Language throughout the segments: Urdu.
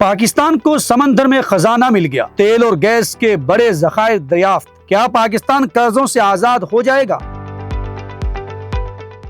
پاکستان کو سمندر میں خزانہ مل گیا، تیل اور گیس کے بڑے ذخائر دریافت، کیا پاکستان قرضوں سے آزاد ہو جائے گا؟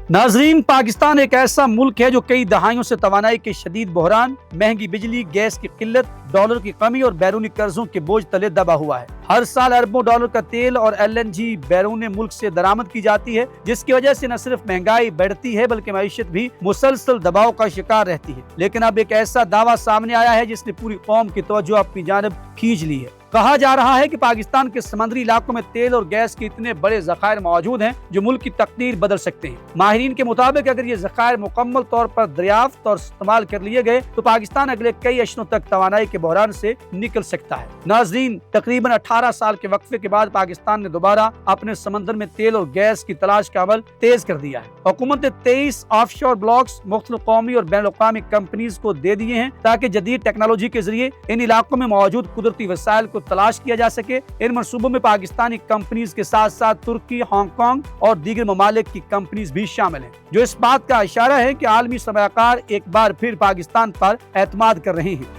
ناظرین، پاکستان ایک ایسا ملک ہے جو کئی دہائیوں سے توانائی کے شدید بحران، مہنگی بجلی، گیس کی قلت، ڈالر کی کمی اور بیرونی قرضوں کے بوجھ تلے دبا ہوا ہے۔ ہر سال اربوں ڈالر کا تیل اور LNG بیرون ملک سے درآمد کی جاتی ہے، جس کی وجہ سے نہ صرف مہنگائی بڑھتی ہے بلکہ معیشت بھی مسلسل دباؤ کا شکار رہتی ہے۔ لیکن اب ایک ایسا دعویٰ سامنے آیا ہے جس نے پوری قوم کی توجہ اپنی جانب کھینچ لی ہے۔ کہا جا رہا ہے کہ پاکستان کے سمندری علاقوں میں تیل اور گیس کے اتنے بڑے ذخائر موجود ہیں جو ملک کی تقدیر بدل سکتے ہیں۔ ماہرین کے مطابق اگر یہ ذخائر مکمل طور پر دریافت اور استعمال کر لیے گئے تو پاکستان اگلے کئی اشروں تک توانائی کے بحران سے نکل سکتا ہے۔ ناظرین، تقریباً 18 سال کے وقفے کے بعد پاکستان نے دوبارہ اپنے سمندر میں تیل اور گیس کی تلاش کا عمل تیز کر دیا ہے۔ حکومت نے 23 آف شور بلاکس مختلف قومی اور بین الاقوامی کمپنیز کو دے دیے ہیں تاکہ جدید ٹیکنالوجی کے ذریعے ان علاقوں میں موجود قدرتی وسائل کو تلاش کیا جا سکے۔ ان منصوبوں میں پاکستانی کمپنیز کے ساتھ ساتھ ترکی، ہانگ کانگ اور دیگر ممالک کی کمپنیز بھی شامل ہیں، جو اس بات کا اشارہ ہے کہ عالمی سرمایہ کار ایک بار پھر پاکستان پر اعتماد کر رہے ہیں۔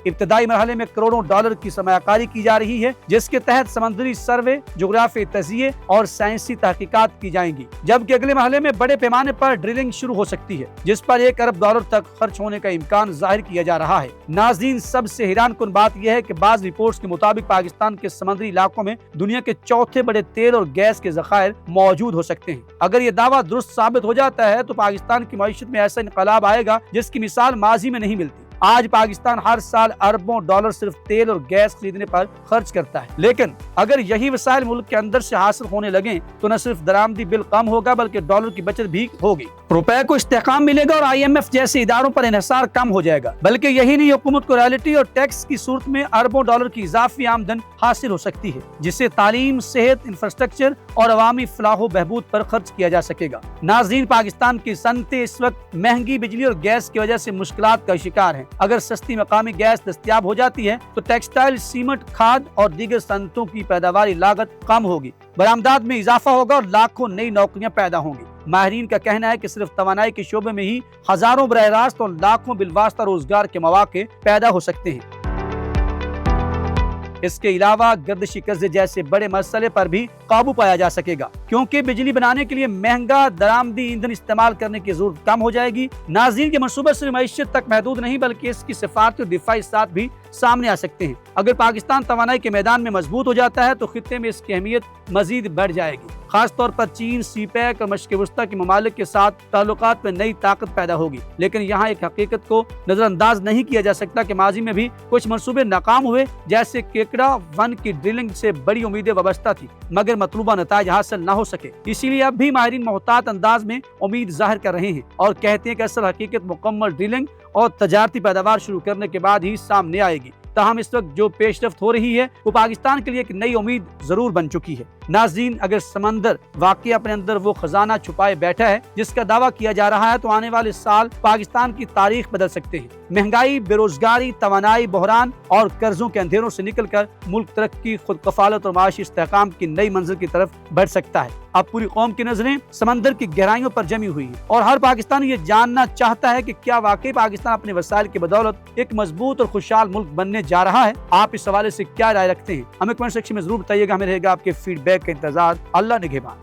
ابتدائی مرحلے میں کروڑوں ڈالر کی سرمایہ کاری کی جا رہی ہے، جس کے تحت سمندری سروے، جغرافیائی تجزیے اور سائنسی تحقیقات کی جائیں گی، جبکہ اگلے مرحلے میں بڑے پیمانے پر ڈرلنگ شروع ہو سکتی ہے، جس پر 1 ارب ڈالر تک خرچ ہونے کا امکان ظاہر کیا جا رہا ہے۔ ناظرین، سب سے حیران کن بات یہ ہے کہ بعض رپورٹس کے مطابق پاکستان کے سمندری علاقوں میں دنیا کے چوتھے بڑے تیل اور گیس کے ذخائر موجود ہو سکتے ہیں۔ اگر یہ دعویٰ درست ثابت ہو جاتا ہے تو پاکستان کی معیشت میں ایسا انقلاب آئے گا جس کی مثال ماضی میں نہیں ملتی۔ آج پاکستان ہر سال اربوں ڈالر صرف تیل اور گیس خریدنے پر خرچ کرتا ہے، لیکن اگر یہی وسائل ملک کے اندر سے حاصل ہونے لگیں تو نہ صرف درآمدی بل کم ہوگا بلکہ ڈالر کی بچت بھی ہوگی، روپے کو استحکام ملے گا اور IMF جیسے اداروں پر انحصار کم ہو جائے گا۔ بلکہ یہی نہیں، حکومت کو رائلٹی اور ٹیکس کی صورت میں اربوں ڈالر کی اضافی آمدن حاصل ہو سکتی ہے، جسے تعلیم، صحت، انفراسٹرکچر اور عوامی فلاح و بہبود پر خرچ کیا جا سکے گا۔ ناظرین، پاکستان کی صنعتیں اس وقت مہنگی بجلی اور گیس کی وجہ سے مشکلات کا شکار ہیں۔ اگر سستی مقامی گیس دستیاب ہو جاتی ہے تو ٹیکسٹائل، سیمنٹ، کھاد اور دیگر صنعتوں کی پیداواری لاگت کم ہوگی، برآمدات میں اضافہ ہوگا اور لاکھوں نئی نوکریاں پیدا ہوں گی۔ ماہرین کا کہنا ہے کہ صرف توانائی کے شعبے میں ہی ہزاروں براہ راست اور لاکھوں بالواسطہ روزگار کے مواقع پیدا ہو سکتے ہیں۔ اس کے علاوہ گردشی قرضے جیسے بڑے مسئلے پر بھی قابو پایا جا سکے گا، کیونکہ بجلی بنانے کے لیے مہنگا درآمدی ایندھن استعمال کرنے کی ضرورت کم ہو جائے گی۔ ناظرین، کے منصوبہ صرف معیشت تک محدود نہیں بلکہ اس کی سفارتی اور دفاعی ساتھ بھی سامنے آ سکتے ہیں۔ اگر پاکستان توانائی کے میدان میں مضبوط ہو جاتا ہے تو خطے میں اس کی اہمیت مزید بڑھ جائے گی، خاص طور پر چین، CPEC اور مشرق وسطیٰ کے ممالک کے ساتھ تعلقات میں نئی طاقت پیدا ہوگی۔ لیکن یہاں ایک حقیقت کو نظر انداز نہیں کیا جا سکتا کہ ماضی میں بھی کچھ منصوبے ناکام ہوئے، جیسے کیکڑا 1 کی ڈرلنگ سے بڑی امیدیں وابستہ تھی مگر مطلوبہ نتائج حاصل نہ ہو سکے۔ اسی لیے اب بھی ماہرین محتاط انداز میں امید ظاہر کر رہے ہیں اور کہتے ہیں کہ اصل حقیقت مکمل ڈرلنگ اور تجارتی پیداوار شروع کرنے کے بعد ہی سامنے آئے گی۔ تاہم اس وقت جو پیش رفت ہو رہی ہے وہ پاکستان کے لیے ایک نئی امید ضرور بن چکی ہے۔ ناظرین، اگر سمندر واقعی اپنے اندر وہ خزانہ چھپائے بیٹھا ہے جس کا دعویٰ کیا جا رہا ہے تو آنے والے سال پاکستان کی تاریخ بدل سکتے ہیں۔ مہنگائی، بے روزگاری، توانائی بحران اور قرضوں کے اندھیروں سے نکل کر ملک ترقی، خود کفالت اور معاشی استحکام کی نئی منزل کی طرف بڑھ سکتا ہے۔ اب پوری قوم کی نظریں سمندر کی گہرائیوں پر جمی ہوئی ہیں اور ہر پاکستانی یہ جاننا چاہتا ہے کہ کیا واقعی پاکستان اپنے وسائل کی بدولت ایک مضبوط اور خوشحال ملک بننے جا رہا ہے؟ آپ اس حوالے سے کیا رائے رکھتے ہیں؟ ہمیں کمنٹ سیکشن میں ضرور بتائیے گا۔ ہمیں رہے گا آپ کے فیڈ بیک کا انتظار۔ اللہ نگہبان۔